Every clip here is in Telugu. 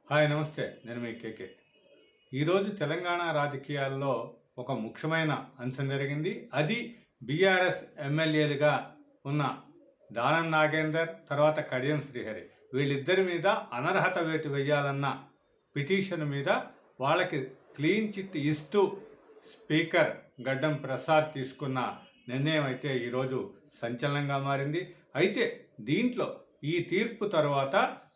హాయ్ నమస్తే. నేను మీ కేకే. ఈరోజు తెలంగాణ రాజకీయాల్లో ఒక ముఖ్యమైన అంశం జరిగింది. అది బీఆర్ఎస్ ఎమ్మెల్యేలుగా ఉన్న దానం నాగేందర్, తర్వాత కడియం శ్రీహరి. వీళ్ళిద్దరి మీద అనర్హత వేటు వేయాలన్న పిటిషన్ మీద వాళ్ళకి క్లీన్ చిట్ ఇస్తూ స్పీకర్ గడ్డం ప్రసాద్ తీసుకున్న నిర్ణయం అయితే ఈరోజు సంచలనంగా మారింది. అయితే దీంట్లో ఈ తీర్పు తర్వాత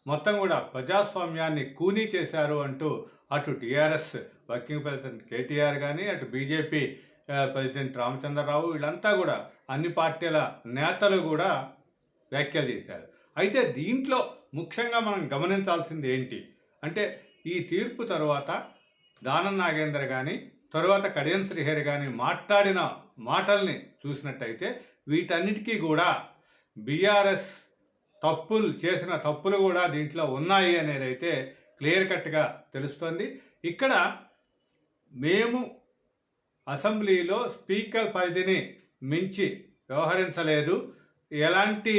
మొత్తం కూడా ప్రజాస్వామ్యాన్ని కూనీ చేశారు అంటూ అటు టీఆర్ఎస్ వర్కింగ్ ప్రెసిడెంట్ కేటీఆర్ కానీ, అటు బీజేపీ ప్రెసిడెంట్ రామచంద్రరావు, వీళ్ళంతా కూడా అన్ని పార్టీల నేతలు కూడా వ్యాఖ్యలు చేశారు. అయితే దీంట్లో ముఖ్యంగా మనం గమనించాల్సింది ఏంటి అంటే, ఈ తీర్పు తర్వాత దానం నాగేందర్ కానీ, తరువాత కడియం శ్రీహరి కానీ మాట్లాడిన మాటల్ని చూసినట్టయితే వీటన్నిటికీ కూడా బీఆర్ఎస్ చేసిన తప్పులు కూడా దీంట్లో ఉన్నాయి అనేది అయితే క్లియర్ కట్గా తెలుస్తుంది. ఇక్కడ మేము అసెంబ్లీలో స్పీకర్ పరిధిని మించి వ్యవహరించలేదు, ఎలాంటి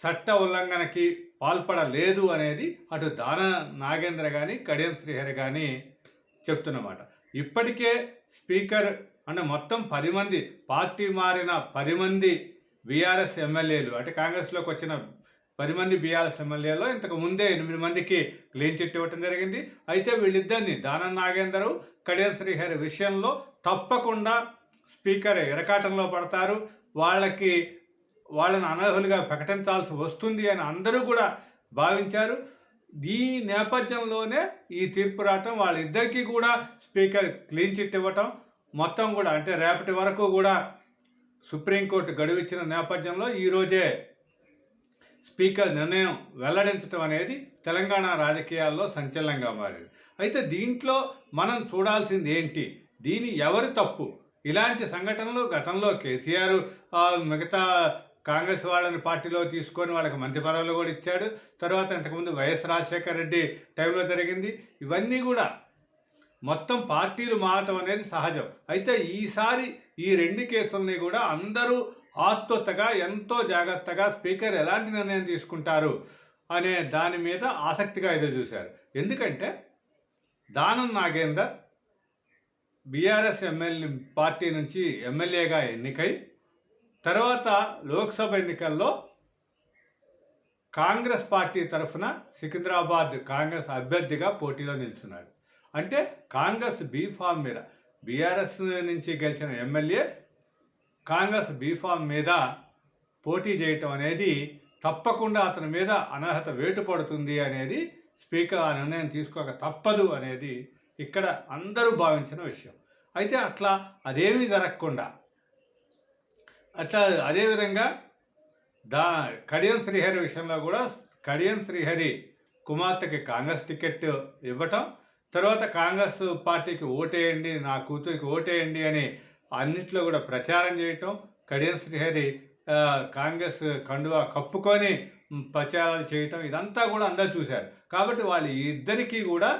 చట్ట ఉల్లంఘనకి పాల్పడలేదు అనేది అటు దాన నాగేంద్ర కానీ, కడియం శ్రీహరి కానీ చెప్తున్నమాట. ఇప్పటికే స్పీకర్ అంటే మొత్తం 10 మంది, పార్టీ మారిన 10 మంది బీఆర్ఎస్ ఎమ్మెల్యేలు, అంటే కాంగ్రెస్లోకి వచ్చిన 10 మంది బీఆర్ఎస్ ఎమ్మెల్యేలో ఇంతకు ముందే 8 మందికి క్లీన్ చిట్ ఇవ్వటం జరిగింది. అయితే వీళ్ళిద్దరిని దానం నాగేందరు, కడియం శ్రీహరి విషయంలో తప్పకుండా స్పీకర్ ఇరకాటంలో పడతారు, వాళ్ళని అనర్హులుగా ప్రకటించాల్సి వస్తుంది అని అందరూ కూడా భావించారు. ఈ నేపథ్యంలోనే ఈ తీర్పు రావటం, వాళ్ళిద్దరికీ కూడా స్పీకర్ క్లీన్ చిట్ ఇవ్వటం, మొత్తం కూడా అంటే రేపటి వరకు కూడా సుప్రీంకోర్టు గడువిచ్చిన నేపథ్యంలో ఈరోజే స్పీకర్ నిర్ణయం వెల్లడించడం అనేది తెలంగాణ రాజకీయాల్లో సంచలనంగా మారింది. అయితే దీంట్లో మనం చూడాల్సింది ఏంటి, దీని ఎవరి తప్పు? ఇలాంటి సంఘటనలు గతంలో కేసీఆర్ మిగతా కాంగ్రెస్ వాళ్ళని పార్టీలో తీసుకొని వాళ్ళకి మంత్రి పదవులు కూడా ఇచ్చాడు. తర్వాత ఇంతకుముందు వైఎస్ రాజశేఖర రెడ్డి టైంలో జరిగింది. ఇవన్నీ కూడా మొత్తం పార్టీలు మారటం అనేది సహజం. అయితే ఈసారి ఈ 2 కేసుల్ని కూడా అందరూ ఆత్రుతగా, ఎంతో జాగ్రత్తగా స్పీకర్ ఎలాంటి నిర్ణయం తీసుకుంటారు అనే దాని మీద ఆసక్తిగా ఎదురు చూశారు. ఎందుకంటే దానం నాగేందర్ బీఆర్ఎస్ పార్టీ నుంచి ఎమ్మెల్యేగా ఎన్నికై తర్వాత లోక్సభ ఎన్నికల్లో కాంగ్రెస్ పార్టీ తరఫున సికింద్రాబాద్ కాంగ్రెస్ అభ్యర్థిగా పోటీలో నిల్చున్నాడు. అంటే కాంగ్రెస్ బీఫామ్ మీద, బీఆర్ఎస్ నుంచి గెలిచిన ఎమ్మెల్యే కాంగ్రెస్ బీఫామ్ మీద పోటీ చేయటం అనేది తప్పకుండా అతని మీద అనర్హత వేటు పడుతుంది అనేది స్పీకర్ ఆ నిర్ణయం తీసుకోక తప్పదు అనేది ఇక్కడ అందరూ భావించిన విషయం. అయితే అదేమీ జరగకుండా అదేవిధంగా కడియం శ్రీహరి విషయంలో కూడా కడియం శ్రీహరి కుమార్తెకి కాంగ్రెస్ టికెట్ ఇవ్వటం, తర్వాత కాంగ్రెస్ పార్టీకి ఓటేయండి, నా కూతురికి ఓటేయండి అని అన్నిట్లో కూడా ప్రచారం చేయటం, కడియం శ్రీహరి కాంగ్రెస్ కండువా కప్పుకొని ప్రచారాలు చేయటం, ఇదంతా కూడా అందరూ చూశారు. కాబట్టి వాళ్ళు ఇద్దరికీ కూడా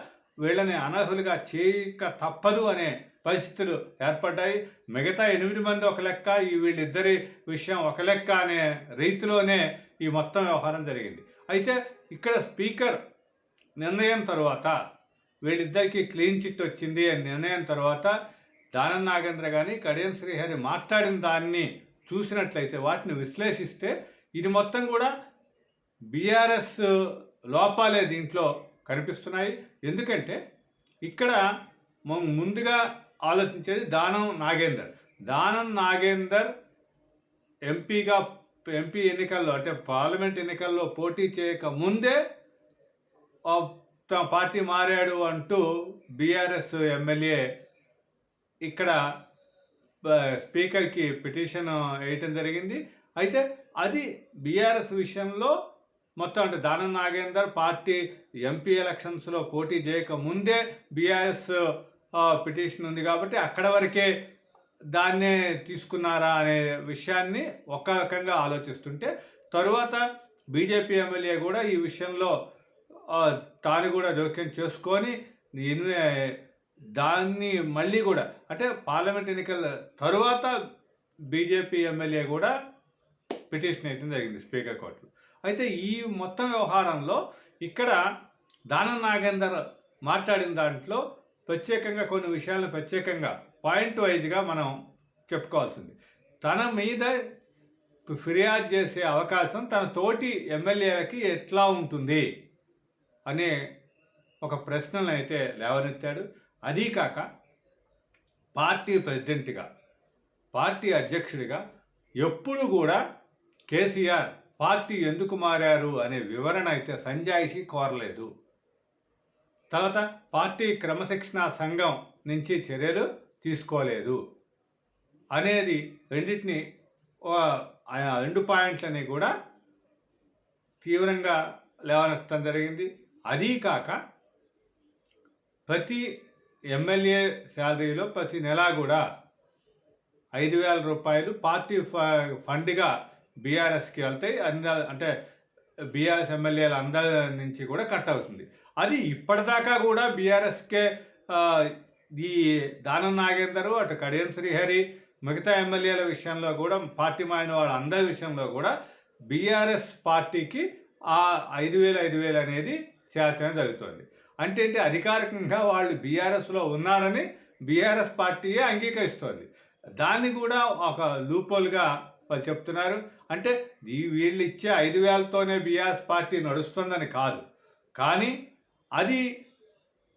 వీళ్ళని అనర్హులుగా చేయక తప్పదు అనే పరిస్థితులు ఏర్పడ్డాయి. మిగతా 8 మంది ఒక లెక్క, వీళ్ళిద్దరి విషయం ఒక లెక్క అనే రీతిలోనే ఈ మొత్తం వ్యవహారం జరిగింది. అయితే ఇక్కడ స్పీకర్ నిర్ణయం తర్వాత వీళ్ళిద్దరికీ క్లీన్ చిట్ వచ్చింది అని నిర్ణయం తర్వాత దానం నాగేంద్ర కానీ, కడియం శ్రీహరి మాట్లాడిన దాన్ని చూసినట్లయితే, వాటిని విశ్లేషిస్తే ఇది మొత్తం కూడా బీఆర్ఎస్ లోపాలే దీంట్లో కనిపిస్తున్నాయి. ఎందుకంటే ఇక్కడ ముందుగా ఆలోచించేది దానం నాగేందర్ ఎంపీ ఎన్నికల్లో, అంటే పార్లమెంట్ ఎన్నికల్లో పోటీ చేయక ముందే తమ పార్టీ మారాడు అంటూ బీఆర్ఎస్ ఎమ్మెల్యే ఇక్కడ స్పీకర్కి పిటిషన్ వేయటం జరిగింది. అయితే అది బీఆర్ఎస్ విషయంలో మొత్తం, అంటే దానం నాగేందర్ పార్టీ ఎంపీ ఎలక్షన్స్లో పోటీ చేయక ముందే బీఆర్ఎస్ పిటిషన్ ఉంది కాబట్టి అక్కడ వరకే దాన్నే తీసుకున్నారా అనే విషయాన్ని ఒక రకంగా ఆలోచిస్తుంటే, తరువాత బీజేపీ ఎమ్మెల్యే కూడా ఈ విషయంలో తాను కూడా జోక్యం చేసుకొని దాన్ని మళ్ళీ కూడా, అంటే పార్లమెంట్ ఎన్నికల తరువాత బీజేపీ ఎమ్మెల్యే కూడా పిటిషన్ వేయడం జరిగింది స్పీకర్ కోర్టులో. అయితే ఈ మొత్తం వ్యవహారంలో ఇక్కడ దానం నాగేందర్ మాట్లాడిన దాంట్లో ప్రత్యేకంగా కొన్ని విషయాలను ప్రత్యేకంగా పాయింట్ వైజ్గా మనం చెప్పుకోవాల్సింది. తన మీద ఫిర్యాదు చేసే అవకాశం తన తోటి ఎమ్మెల్యేలకి ఎట్లా ఉంటుంది అనే ఒక ప్రశ్నను అయితే లేవనెత్తాడు. అదీ కాక పార్టీ ప్రెసిడెంట్గా, పార్టీ అధ్యక్షుడిగా ఎప్పుడు కూడా కేసీఆర్ పార్టీ ఎందుకు మారారు అనే వివరణ అయితే సంజాయిషి కోరలేదు. తర్వాత పార్టీ క్రమశిక్షణ సంఘం నుంచి చర్యలు తీసుకోలేదు అనేది రెండింటిని రెండు పాయింట్లని కూడా తీవ్రంగా లేవనెత్తడం జరిగింది. అదీ కాక ప్రతి ఎమ్మెల్యే శాలరీలో ప్రతి నెలా కూడా 5,000 రూపాయలు పార్టీ ఫండ్గా బీఆర్ఎస్కి వెళ్తాయి. అంటే బీఆర్ఎస్ ఎమ్మెల్యేల అందరి నుంచి కూడా కట్ అవుతుంది. అది ఇప్పటిదాకా కూడా బీఆర్ఎస్కే ఈ దానం నాగేందర్, అటు కడియం శ్రీహరి, మిగతా ఎమ్మెల్యేల విషయంలో కూడా, పార్టీ మారిన వాళ్ళ అందరి విషయంలో కూడా బీఆర్ఎస్ పార్టీకి ఆ 5,000 అనేది చేర్చడం జరుగుతుంది. అంటే అధికారికంగా వాళ్ళు బీఆర్ఎస్లో ఉన్నారని బీఆర్ఎస్ పార్టీయే అంగీకరిస్తోంది. దాన్ని కూడా ఒక లూపోల్గా వాళ్ళు చెప్తున్నారు. అంటే వీళ్ళు ఇచ్చే 5,000తోనే బీఆర్ఎస్ పార్టీ నడుస్తుందని కాదు, కానీ అది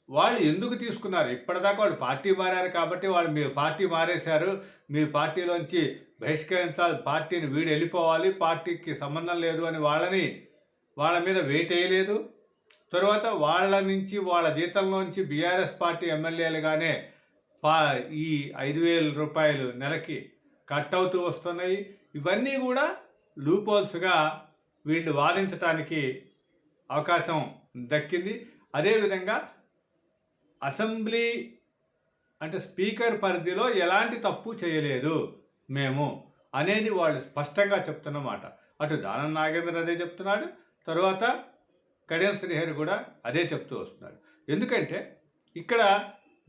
వాళ్ళు ఎందుకు తీసుకున్నారు, ఇప్పటిదాకా వాళ్ళు పార్టీ మారారు కాబట్టి వాళ్ళు మీరు పార్టీ మారేశారు, మీ పార్టీలోంచి బహిష్కరించాలి, పార్టీని వీడు వెళ్ళిపోవాలి, పార్టీకి సంబంధం లేదు అని వాళ్ళ మీద వెయిట్ వేయలేదు. తర్వాత వాళ్ళ నుంచి, వాళ్ళ జీతంలోంచి బీఆర్ఎస్ పార్టీ ఎమ్మెల్యేలుగానే ఈ 5,000 రూపాయలు నెలకి కట్ అవుతూ వస్తున్నాయి. ఇవన్నీ కూడా లూపోల్స్గా వీళ్ళు వాదించడానికి అవకాశం దక్కింది. అదేవిధంగా అసెంబ్లీ అంటే స్పీకర్ పరిధిలో ఎలాంటి తప్పు చేయలేదు మేము అనేది వాళ్ళు స్పష్టంగా చెప్తున్నమాట. అటు దానం నాగేందర్ అదే చెప్తున్నాడు, తర్వాత కడియం శ్రీహరి కూడా అదే చెప్తూ వస్తున్నాడు. ఎందుకంటే ఇక్కడ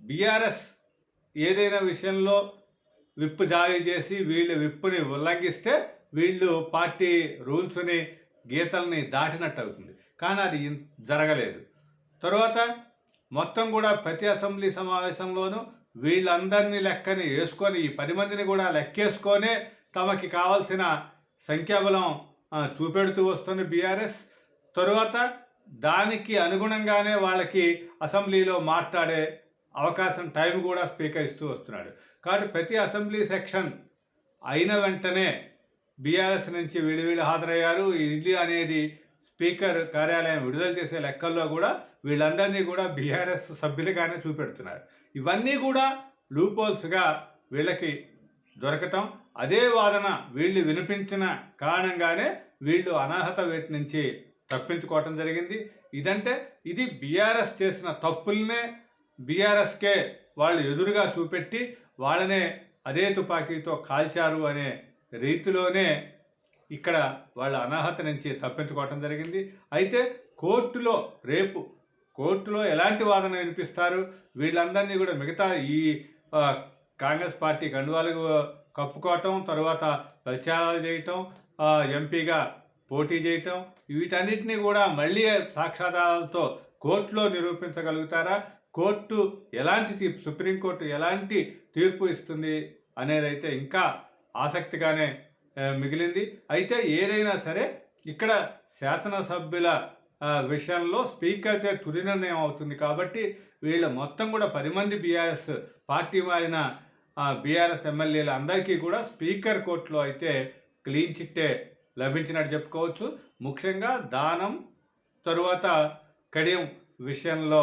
బీఆర్ఎస్ ఏదైనా విషయంలో విప్పు జారీ చేసి వీళ్ళు విప్పుని ఉల్లంఘిస్తే వీళ్ళు పార్టీ రూల్స్ని, గీతల్ని దాటినట్టు అవుతుంది. కానీ అది జరగలేదు. తర్వాత మొత్తం కూడా ప్రతి అసెంబ్లీ సమావేశంలోనూ వీళ్ళందరినీ లెక్కని వేసుకొని, ఈ 10 మందిని కూడా లెక్కేసుకొనే తమకి కావాల్సిన సంఖ్యాబలం చూపెడుతూ వస్తుంది బీఆర్ఎస్. తరువాత దానికి అనుగుణంగానే వాళ్ళకి అసెంబ్లీలో మాట్లాడే అవకాశం, టైం కూడా స్పీకర్ ఇస్తూ వస్తున్నాడు. కాబట్టి ప్రతి అసెంబ్లీ సెక్షన్ అయిన వెంటనే బీఆర్ఎస్ నుంచి వీళ్ళు హాజరయ్యారు. ఇది అనేది స్పీకర్ కార్యాలయం విడుదల చేసే లెక్కల్లో కూడా వీళ్ళందరినీ కూడా బీఆర్ఎస్ సభ్యులుగానే చూపెడుతున్నారు. ఇవన్నీ కూడా లూపోల్స్గా వీళ్ళకి దొరకటం, అదే వాదన వీళ్ళు వినిపించిన కారణంగానే వీళ్ళు అనర్హత వేటి నుంచి తప్పించుకోవటం జరిగింది. ఇది బీఆర్ఎస్ చేసిన తప్పులనే బీఆర్ఎస్కే వాళ్ళు ఎదురుగా చూపెట్టి వాళ్ళనే అదే తుపాకీతో కాల్చారు అనే రీతిలోనే ఇక్కడ వాళ్ళ అనర్హత నుంచి తప్పించుకోవటం జరిగింది. అయితే రేపు కోర్టులో ఎలాంటి వాదన వినిపిస్తారు, వీళ్ళందరినీ కూడా మిగతా ఈ కాంగ్రెస్ పార్టీ కండువాలు కప్పుకోవటం, తర్వాత ప్రచారాలు చేయటం, ఎంపీగా పోటీ చేయటం, వీటన్నిటినీ కూడా మళ్ళీ సాక్ష్యాధారాలతో కోర్టులో నిరూపించగలుగుతారా, కోర్టు సుప్రీంకోర్టు ఎలాంటి తీర్పు ఇస్తుంది అనేది అయితే ఇంకా ఆసక్తిగానే మిగిలింది. అయితే ఏదైనా సరే ఇక్కడ శాసనసభ్యుల విషయంలో స్పీకర్దే తుది నిర్ణయం అవుతుంది. కాబట్టి వీళ్ళ మొత్తం కూడా 10 మంది బీఆర్ఎస్ పార్టీ మారిన బీఆర్ఎస్ ఎమ్మెల్యేలు అందరికీ కూడా స్పీకర్ కోర్టులో అయితే క్లీన్ చిట్టే లభించినట్టు చెప్పుకోవచ్చు. ముఖ్యంగా దానం తరువాత కడియం విషయంలో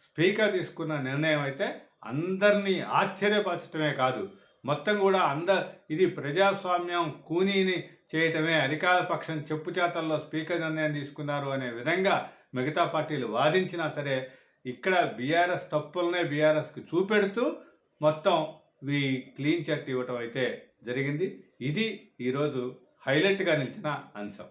స్పీకర్ తీసుకున్న నిర్ణయం అయితే అందరినీ ఆశ్చర్యపరచడమే కాదు, మొత్తం కూడా ఇది ప్రజాస్వామ్యం కూనీని చేయటమే, అధికార పక్షం చెప్పుచేతల్లో స్పీకర్ నిర్ణయం తీసుకున్నారు అనే విధంగా మిగతా పార్టీలు వాదించినా సరే ఇక్కడ బీఆర్ఎస్ తప్పులనే బీఆర్ఎస్కి చూపెడుతూ మొత్తం క్లీన్ చిట్ ఇవ్వటం అయితే జరిగింది. ఇది ఈరోజు హైలైట్గా నిలిచిన అంశం.